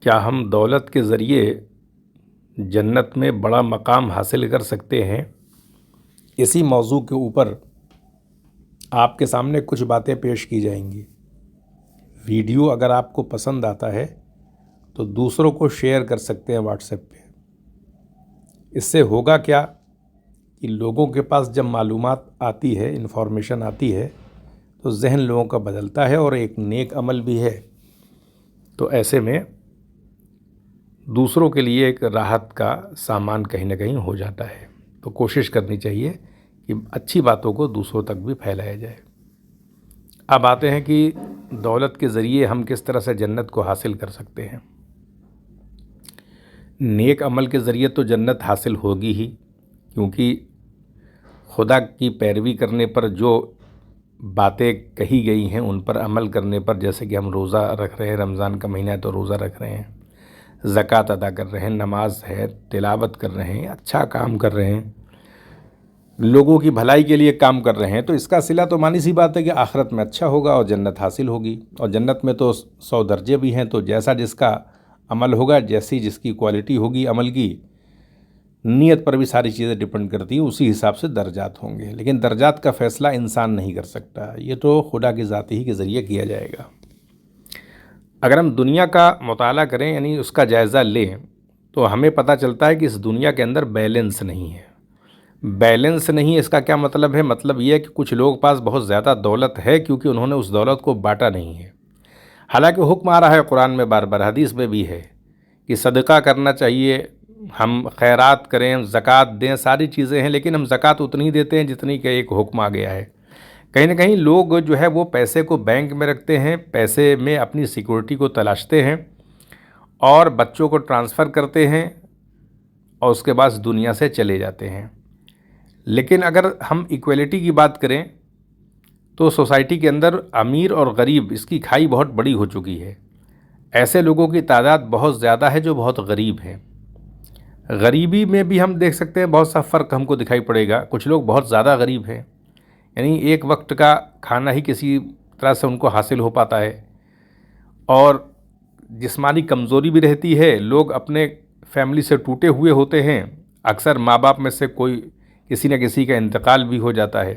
کیا ہم دولت کے ذریعے جنت میں بڑا مقام حاصل کر سکتے ہیں؟ اسی موضوع کے اوپر آپ کے سامنے کچھ باتیں پیش کی جائیں گی۔ ویڈیو اگر آپ کو پسند آتا ہے تو دوسروں کو شیئر کر سکتے ہیں واٹس ایپ پہ۔ اس سے ہوگا کیا کہ لوگوں کے پاس جب معلومات آتی ہے، انفارمیشن آتی ہے، تو ذہن لوگوں کا بدلتا ہے اور ایک نیک عمل بھی ہے، تو ایسے میں دوسروں کے لیے ایک راحت کا سامان کہیں نہ کہیں ہو جاتا ہے۔ تو کوشش کرنی چاہیے کہ اچھی باتوں کو دوسروں تک بھی پھیلایا جائے۔ اب آتے ہیں کہ دولت کے ذریعے ہم کس طرح سے جنت کو حاصل کر سکتے ہیں۔ نیک عمل کے ذریعے تو جنت حاصل ہوگی ہی، کیونکہ خدا کی پیروی کرنے پر جو باتیں کہی گئی ہیں ان پر عمل کرنے پر، جیسے کہ ہم روزہ رکھ رہے ہیں، رمضان کا مہینہ ہے تو روزہ رکھ رہے ہیں، زکوٰۃ ادا کر رہے ہیں، نماز ہے، تلاوت کر رہے ہیں، اچھا کام کر رہے ہیں، لوگوں کی بھلائی کے لیے کام کر رہے ہیں، تو اس کا صلہ تو مانی سی بات ہے کہ آخرت میں اچھا ہوگا اور جنت حاصل ہوگی۔ اور جنت میں تو 100 درجے بھی ہیں، تو جیسا جس کا عمل ہوگا، جیسی جس کی کوالٹی ہوگی عمل کی، نیت پر بھی ساری چیزیں ڈپینڈ کرتی ہیں، اسی حساب سے درجات ہوں گے۔ لیکن درجات کا فیصلہ انسان نہیں کر سکتا، یہ تو خدا کی ذات ہی کے ذریعے کیا جائے گا۔ اگر ہم دنیا کا مطالعہ کریں، یعنی اس کا جائزہ لیں، تو ہمیں پتہ چلتا ہے کہ اس دنیا کے اندر بیلنس نہیں ہے۔ بیلنس نہیں، اس کا کیا مطلب ہے؟ مطلب یہ ہے کہ کچھ لوگ پاس بہت زیادہ دولت ہے کیونکہ انہوں نے اس دولت کو بانٹا نہیں ہے۔ حالانکہ حکم آ رہا ہے قرآن میں، بار بار حدیث میں بھی ہے کہ صدقہ کرنا چاہیے، ہم خیرات کریں، زکوٰۃ دیں، ساری چیزیں ہیں، لیکن ہم زکوٰۃ اتنی دیتے ہیں جتنی کہ ایک حکم آ گیا ہے۔ کہیں نہ کہیں لوگ جو ہے وہ پیسے کو بینک میں رکھتے ہیں، پیسے میں اپنی سیکورٹی کو تلاشتے ہیں اور بچوں کو ٹرانسفر کرتے ہیں اور اس کے بعد دنیا سے چلے جاتے ہیں۔ لیکن اگر ہم ایکویلٹی کی بات کریں تو سوسائٹی کے اندر امیر اور غریب، اس کی کھائی بہت بڑی ہو چکی ہے۔ ایسے لوگوں کی تعداد بہت زیادہ ہے جو بہت غریب ہیں۔ غریبی میں بھی ہم دیکھ سکتے ہیں بہت سا فرق ہم کو دکھائی پڑے گا۔ کچھ لوگ بہت زیادہ غریب ہیں، یعنی ایک وقت کا کھانا ہی کسی طرح سے ان کو حاصل ہو پاتا ہے، اور جسمانی کمزوری بھی رہتی ہے، لوگ اپنے فیملی سے ٹوٹے ہوئے ہوتے ہیں، اکثر ماں باپ میں سے کوئی کسی نہ کسی کا انتقال بھی ہو جاتا ہے۔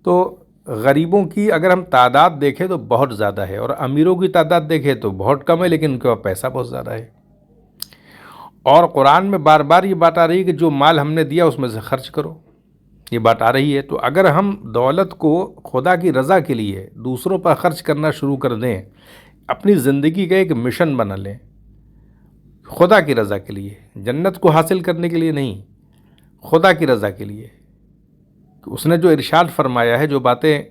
تو غریبوں کی اگر ہم تعداد دیکھیں تو بہت زیادہ ہے، اور امیروں کی تعداد دیکھیں تو بہت کم ہے، لیکن ان کے پاس پیسہ بہت زیادہ ہے۔ اور قرآن میں بار بار یہ بات آ رہی ہے کہ جو مال ہم نے دیا اس میں سے خرچ کرو، یہ بات آ رہی ہے۔ تو اگر ہم دولت کو خدا کی رضا کے لیے دوسروں پر خرچ کرنا شروع کر دیں، اپنی زندگی کا ایک مشن بنا لیں خدا کی رضا کے لیے، جنت کو حاصل کرنے کے لیے نہیں، خدا کی رضا کے لیے، اس نے جو ارشاد فرمایا ہے، جو باتیں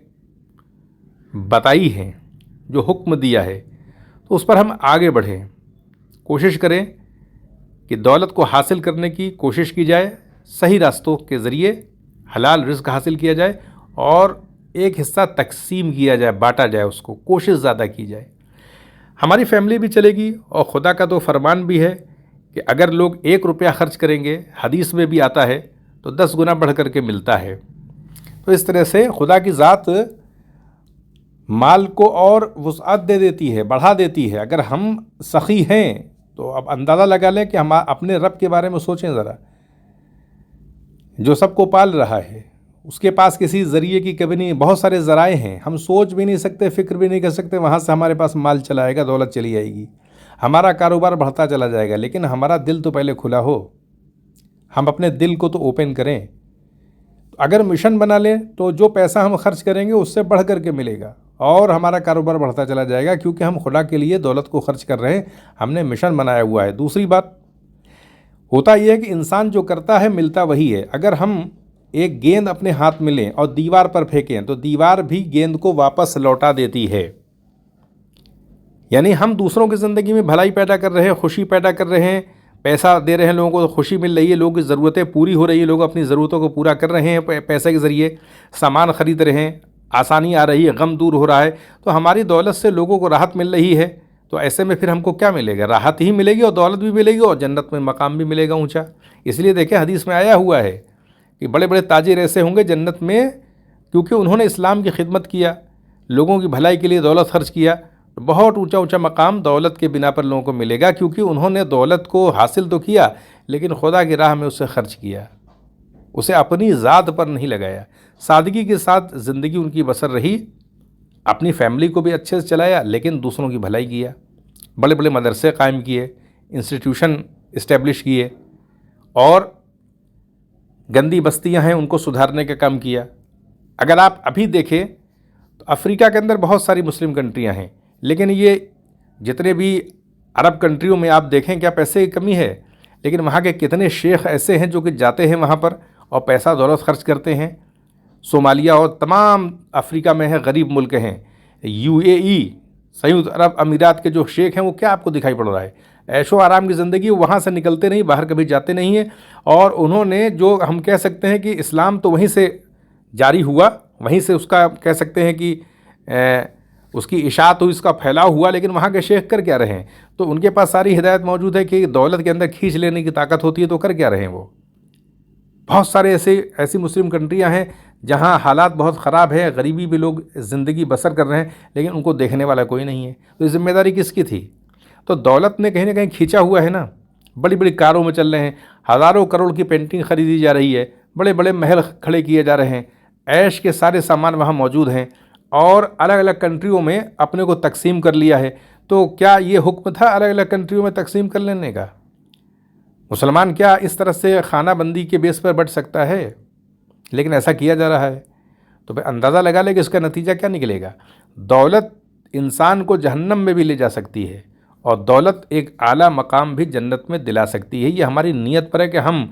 بتائی ہیں، جو حکم دیا ہے، تو اس پر ہم آگے بڑھیں، کوشش کریں کہ دولت کو حاصل کرنے کی کوشش کی جائے، صحیح راستوں کے ذریعے حلال رزق حاصل کیا جائے، اور ایک حصہ تقسیم کیا جائے، بانٹا جائے، اس کو کوشش زیادہ کی جائے۔ ہماری فیملی بھی چلے گی، اور خدا کا تو فرمان بھی ہے کہ اگر لوگ 1 روپیہ خرچ کریں گے، حدیث میں بھی آتا ہے، تو 10 گنا بڑھ کر کے ملتا ہے۔ تو اس طرح سے خدا کی ذات مال کو اور وسعت دے دیتی ہے، بڑھا دیتی ہے۔ اگر ہم سخی ہیں تو اب اندازہ لگا لیں کہ ہم اپنے رب کے بارے میں سوچیں ذرا، جو سب کو پال رہا ہے، اس کے پاس کسی ذریعے کی کمی نہیں، بہت سارے ذرائع ہیں، ہم سوچ بھی نہیں سکتے، فکر بھی نہیں کر سکتے، وہاں سے ہمارے پاس مال چلا آئے گا، دولت چلی آئے گی، ہمارا کاروبار بڑھتا چلا جائے گا، لیکن ہمارا دل تو پہلے کھلا ہو، ہم اپنے دل کو تو اوپن کریں۔ اگر مشن بنا لیں تو جو پیسہ ہم خرچ کریں گے اس سے بڑھ کر کے ملے گا، اور ہمارا کاروبار بڑھتا چلا جائے گا، کیونکہ ہم خدا کے لیے دولت کو خرچ کر رہے ہیں، ہم نے مشن بنایا ہوا ہے۔ دوسری بات ہوتا یہ ہے کہ انسان جو کرتا ہے ملتا وہی ہے۔ اگر ہم ایک گیند اپنے ہاتھ میں لیں اور دیوار پر پھینکیں تو دیوار بھی گیند کو واپس لوٹا دیتی ہے۔ یعنی ہم دوسروں کی زندگی میں بھلائی پیدا کر رہے ہیں، خوشی پیدا کر رہے ہیں، پیسہ دے رہے ہیں لوگوں کو تو خوشی مل رہی ہے، لوگوں کی ضرورتیں پوری ہو رہی ہے، لوگ اپنی ضرورتوں کو پورا کر رہے ہیں پیسے کے ذریعے، سامان خرید رہے ہیں، آسانی آ رہی ہے، غم دور ہو رہا ہے، تو ہماری دولت سے لوگوں کو راحت مل رہی ہے۔ تو ایسے میں پھر ہم کو کیا ملے گا؟ راحت ہی ملے گی، اور دولت بھی ملے گی، اور جنت میں مقام بھی ملے گا اونچا۔ اس لیے دیکھیں حدیث میں آیا ہوا ہے کہ بڑے بڑے تاجر ایسے ہوں گے جنت میں، کیونکہ انہوں نے اسلام کی خدمت کیا، لوگوں کی بھلائی کے لیے دولت خرچ کیا، بہت اونچا اونچا مقام دولت کے بنا پر لوگوں کو ملے گا، کیونکہ انہوں نے دولت کو حاصل تو کیا لیکن خدا کی راہ میں اسے خرچ کیا، اسے اپنی ذات پر نہیں لگایا۔ سادگی کے ساتھ زندگی ان کی بسر رہی، اپنی فیملی کو بھی اچھے سے چلایا لیکن دوسروں کی بھلائی کیا، بڑے بڑے مدرسے قائم کیے، انسٹیٹیوشن اسٹیبلش کیے، اور گندی بستیاں ہیں ان کو سدھارنے کا کام کیا۔ اگر آپ ابھی دیکھیں تو افریقہ کے اندر بہت ساری مسلم کنٹریاں ہیں، لیکن یہ جتنے بھی عرب کنٹریوں میں آپ دیکھیں کیا پیسے کی کمی ہے، لیکن وہاں کے کتنے شیخ ایسے ہیں جو کہ جاتے ہیں وہاں پر اور پیسہ دولت خرچ کرتے ہیں۔ صومالیہ اور تمام افریقہ میں ہے غریب ملک ہیں، UAE سیونت عرب امارات کے جو شیخ ہیں وہ کیا آپ کو دکھائی پڑ رہا ہے؟ عیش و آرام کی زندگی، وہاں سے نکلتے نہیں، باہر کبھی جاتے نہیں ہیں، اور انہوں نے جو ہم کہہ سکتے ہیں کہ اسلام تو وہیں سے جاری ہوا، وہیں سے اس کا کہہ سکتے ہیں کہ اس کی اشاعت ہوئی، اس کا پھیلاؤ ہوا، لیکن وہاں کے شیخ کر کیا رہے ہیں؟ تو ان کے پاس ساری ہدایت موجود ہے کہ دولت کے اندر کھینچ لینے کی طاقت ہوتی ہے، تو کر کیا رہے ہیں وہ؟ بہت سارے ایسی مسلم کنٹریاں ہیں جہاں حالات بہت خراب ہے، غریبی بھی لوگ زندگی بسر کر رہے ہیں لیکن ان کو دیکھنے والا کوئی نہیں ہے، تو ذمہ داری کس کی تھی؟ تو دولت نے کہیں نہ کہیں کھینچا ہوا ہے نا، بڑی بڑی کاروں میں چل رہے ہیں، ہزاروں کروڑ کی پینٹنگ خریدی جا رہی ہے، بڑے بڑے محل کھڑے کیے جا رہے ہیں، عیش کے سارے سامان وہاں موجود ہیں، اور الگ الگ کنٹریوں میں اپنے کو تقسیم کر لیا ہے۔ تو کیا یہ حکم تھا الگ الگ کنٹریوں میں تقسیم کر لینے کا؟ مسلمان کیا اس طرح سے خانہ بندی کے بیس پر بٹ سکتا ہے؟ لیکن ایسا کیا جا رہا ہے، تو پھر اندازہ لگا لے کہ اس کا نتیجہ کیا نکلے گا۔ دولت انسان کو جہنم میں بھی لے جا سکتی ہے، اور دولت ایک اعلیٰ مقام بھی جنت میں دلا سکتی ہے۔ یہ ہماری نیت پر ہے کہ ہم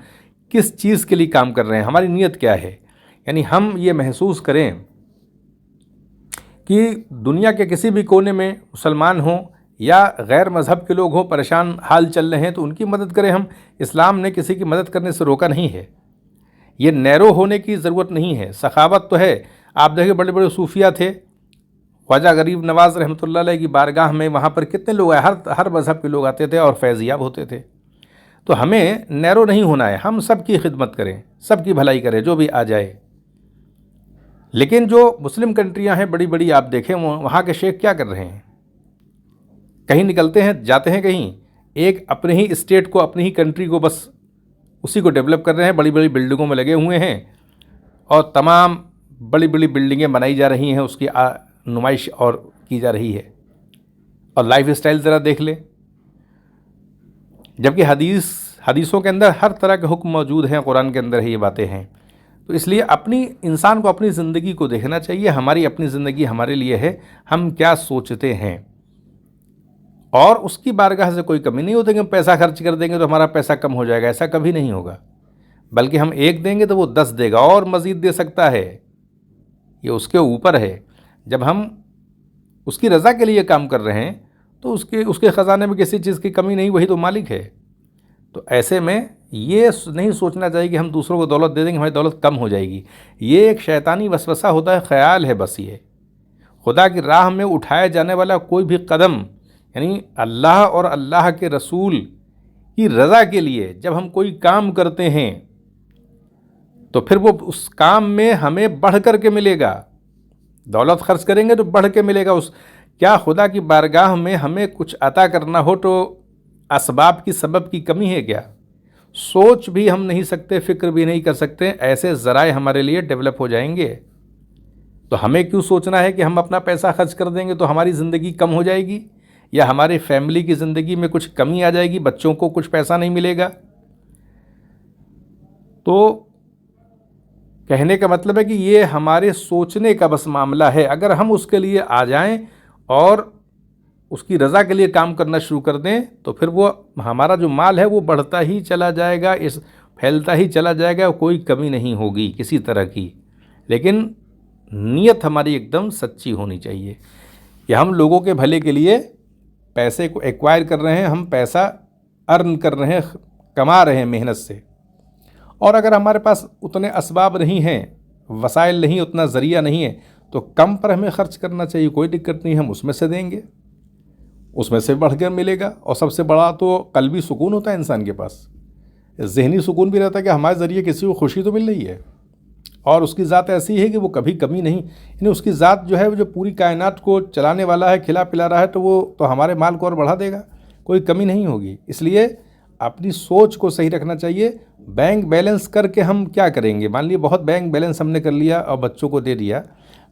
کس چیز کے لیے کام کر رہے ہیں، ہماری نیت کیا ہے۔ یعنی ہم یہ محسوس کریں کہ دنیا کے کسی بھی کونے میں مسلمان ہوں یا غیر مذہب کے لوگ ہوں، پریشان حال چل رہے ہیں تو ان کی مدد کریں ہم۔ اسلام نے کسی کی مدد کرنے سے روکا نہیں ہے، یہ نیرو ہونے کی ضرورت نہیں ہے، سخاوت تو ہے۔ آپ دیکھیں بڑے بڑے صوفیہ تھے، خواجہ غریب نواز رحمۃ اللہ علیہ کی بارگاہ میں وہاں پر کتنے لوگ آئے، ہر مذہب کے لوگ آتے تھے اور فیض یاب ہوتے تھے۔ تو ہمیں نیرو نہیں ہونا ہے، ہم سب کی خدمت کریں، سب کی بھلائی کریں، جو بھی آ جائے۔ لیکن جو مسلم کنٹریاں ہیں بڑی بڑی، آپ دیکھیں وہاں کے شیخ کیا کر رہے ہیں؟ کہیں نکلتے ہیں، جاتے ہیں کہیں، ایک اپنے ہی اسٹیٹ کو، اپنی ہی کنٹری کو بس اسی کو ڈیولپ کر رہے ہیں، بڑی بڑی بلڈنگوں میں لگے ہوئے ہیں، اور تمام بڑی بڑی بلڈنگیں بنائی جا رہی ہیں، اس کی نمائش اور کی جا رہی ہے، اور لائف اسٹائل ذرا دیکھ لیں۔ جبکہ حدیثوں کے اندر ہر طرح کے حکم موجود ہیں، قرآن کے اندر ہی یہ باتیں ہیں۔ تو اس لیے انسان کو اپنی زندگی کو دیکھنا چاہیے، ہماری اپنی زندگی ہمارے لیے ہے، ہم کیا سوچتے ہیں، اور اس کی بارگاہ سے کوئی کمی نہیں ہوتی کہ ہم پیسہ خرچ کر دیں گے تو ہمارا پیسہ کم ہو جائے گا، ایسا کبھی نہیں ہوگا، بلکہ ہم ایک دیں گے تو وہ 10 دے گا اور مزید دے سکتا ہے، یہ اس کے اوپر ہے۔ جب ہم اس کی رضا کے لیے کام کر رہے ہیں تو اس کے خزانے میں کسی چیز کی کمی نہیں، وہی تو مالک ہے۔ تو ایسے میں یہ نہیں سوچنا چاہیے کہ ہم دوسروں کو دولت دے دیں گے ہماری دولت کم ہو جائے گی، یہ ایک شیطانی وسوسہ ہوتا ہے، خیال ہے بس۔ یہ خدا کی راہ میں اٹھایا جانے والا کوئی بھی قدم، یعنی اللہ اور اللہ کے رسول کی رضا کے لیے جب ہم کوئی کام کرتے ہیں تو پھر وہ اس کام میں ہمیں بڑھ کر کے ملے گا، دولت خرچ کریں گے تو بڑھ کے ملے گا۔ کیا خدا کی بارگاہ میں ہمیں کچھ عطا کرنا ہو تو اسباب کی سبب کی کمی ہے کیا؟ سوچ بھی ہم نہیں سکتے، فکر بھی نہیں کر سکتے، ایسے ذرائع ہمارے لیے ڈیولپ ہو جائیں گے۔ تو ہمیں کیوں سوچنا ہے کہ ہم اپنا پیسہ خرچ کر دیں گے تو ہماری زندگی کم ہو جائے گی، یا ہماری فیملی کی زندگی میں کچھ کمی آ جائے گی، بچوں کو کچھ پیسہ نہیں ملے گا؟ تو کہنے کا مطلب ہے کہ یہ ہمارے سوچنے کا بس معاملہ ہے۔ اگر ہم اس کے لیے آ جائیں اور اس کی رضا کے لیے کام کرنا شروع کر دیں تو پھر وہ ہمارا جو مال ہے وہ بڑھتا ہی چلا جائے گا، پھیلتا ہی چلا جائے گا، کوئی کمی نہیں ہوگی کسی طرح کی۔ لیکن نیت ہماری ایک دم سچی ہونی چاہیے کہ ہم لوگوں کے بھلے کے لیے پیسے کو ایکوائر کر رہے ہیں، ہم پیسہ ارن کر رہے ہیں، کما رہے ہیں محنت سے، اور اگر ہمارے پاس اتنے اسباب نہیں ہیں، وسائل نہیں، اتنا ذریعہ نہیں ہے تو کم پر ہمیں خرچ کرنا چاہیے، کوئی دقت نہیں، ہم اس میں سے دیں گے، اس میں سے بڑھ کر ملے گا۔ اور سب سے بڑا تو قلبی سکون ہوتا ہے انسان کے پاس، ذہنی سکون بھی رہتا ہے کہ ہمارے ذریعے کسی کو خوشی تو مل رہی ہے، اور اس کی ذات ایسی ہے کہ وہ کبھی کمی نہیں، یعنی اس کی ذات جو ہے وہ جو پوری کائنات کو چلانے والا ہے، کھلا پلا رہا ہے، تو وہ تو ہمارے مال کو اور بڑھا دے گا، کوئی کمی نہیں ہوگی۔ اس لیے اپنی سوچ کو صحیح رکھنا چاہیے۔ بینک بیلنس کر کے ہم کیا کریں گے؟ مان لیے بہت بینک بیلنس ہم نے کر لیا اور بچوں کو دے دیا،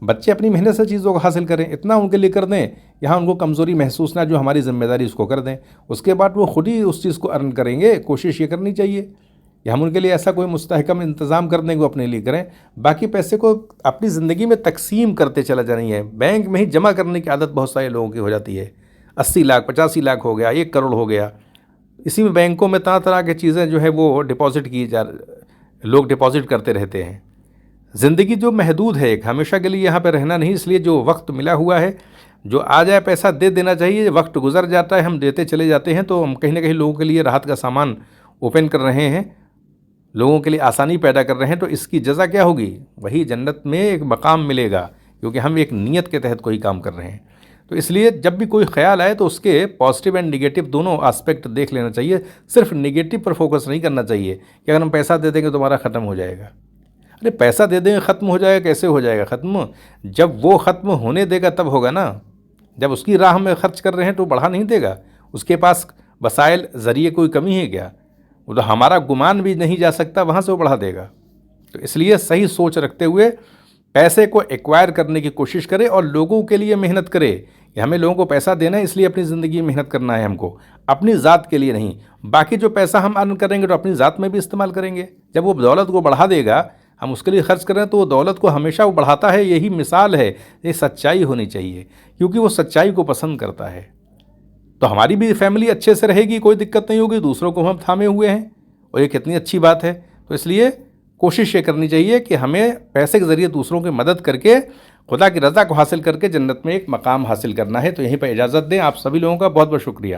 بچے اپنی محنت سے چیزوں کو حاصل کریں، اتنا ان کے لیے کر دیں یہاں ان کو کمزوری محسوس نہ، جو ہماری ذمہ داری اس کو کر دیں، اس کے بعد وہ خود ہی اس چیز کو ارن کریں گے۔ کوشش یہ کرنی چاہیے کہ ہم ان کے لیے ایسا کوئی مستحکم انتظام کر دیں کہ وہ اپنے لیے کریں، باقی پیسے کو اپنی زندگی میں تقسیم کرتے چلا جانی ہے۔ بینک میں ہی جمع کرنے کی عادت بہت سارے لوگوں کی ہو جاتی ہے، 80 لاکھ 85 لاکھ ہو گیا، 1 کروڑ ہو گیا، اسی میں بینکوں میں طرح طرح کی چیزیں جو ہے وہ ڈپازٹ کی لوگ ڈپازٹ کرتے رہتے ہیں۔ زندگی جو محدود ہے، ایک ہمیشہ کے لیے یہاں پہ رہنا نہیں، اس لیے جو وقت ملا ہوا ہے، جو آ جائے پیسہ دے دینا چاہیے۔ وقت گزر جاتا ہے، ہم دیتے چلے جاتے ہیں، تو ہم کہیں نہ کہیں لوگوں کے لیے راحت کا سامان اوپن کر رہے ہیں، لوگوں کے لیے آسانی پیدا کر رہے ہیں، تو اس کی جزا کیا ہوگی؟ وہی جنت میں ایک مقام ملے گا، کیونکہ ہم ایک نیت کے تحت کوئی کام کر رہے ہیں۔ تو اس لیے جب بھی کوئی خیال آئے تو اس کے پازیٹیو اینڈ نگیٹو دونوں آسپیکٹ دیکھ لینا چاہیے، صرف نگیٹو پر فوکس نہیں کرنا چاہیے کہ اگر ہم پیسہ دے دیں گے تو ہمارا ختم ہو جائے گا۔ ارے پیسہ دے دیں گے ختم ہو جائے گا، کیسے ہو جائے گا ختم؟ جب وہ ختم ہونے دے گا تب ہوگا نا۔ جب اس کی راہ میں خرچ کر رہے ہیں تو بڑھا نہیں دے گا، اس کے پاس وسائل ذریعے کوئی کمی ہے کیا؟ وہ تو ہمارا گمان بھی نہیں جا سکتا، وہاں سے وہ بڑھا دے گا۔ تو اس لیے صحیح سوچ رکھتے ہوئے پیسے کو ایکوائر کرنے کی کوشش کرے اور لوگوں کے لیے محنت کرے کہ ہمیں لوگوں کو پیسہ دینا ہے، اس لیے اپنی زندگی میں محنت کرنا ہے ہم کو، اپنی ذات کے لیے نہیں۔ باقی جو پیسہ ہم ارن کریں گے تو اپنی ذات میں بھی استعمال کریں گے۔ جب وہ دولت کو بڑھا دے گا، ہم اس کے لیے خرچ کریں تو وہ دولت کو ہمیشہ وہ بڑھاتا ہے، یہی مثال ہے۔ یہ سچائی ہونی چاہیے، کیونکہ وہ سچائی کو پسند کرتا ہے۔ تو ہماری بھی فیملی اچھے سے رہے گی، کوئی دقت نہیں ہوگی، دوسروں کو ہم تھامے ہوئے ہیں، اور یہ کتنی اچھی بات ہے۔ تو اس لیے کوشش یہ کرنی چاہیے کہ ہمیں پیسے کے ذریعے دوسروں کی مدد کر کے خدا کی رضا کو حاصل کر کے جنت میں ایک مقام حاصل کرنا ہے۔ تو یہیں پہ اجازت دیں، آپ سبھی لوگوں کا بہت بہت شکریہ۔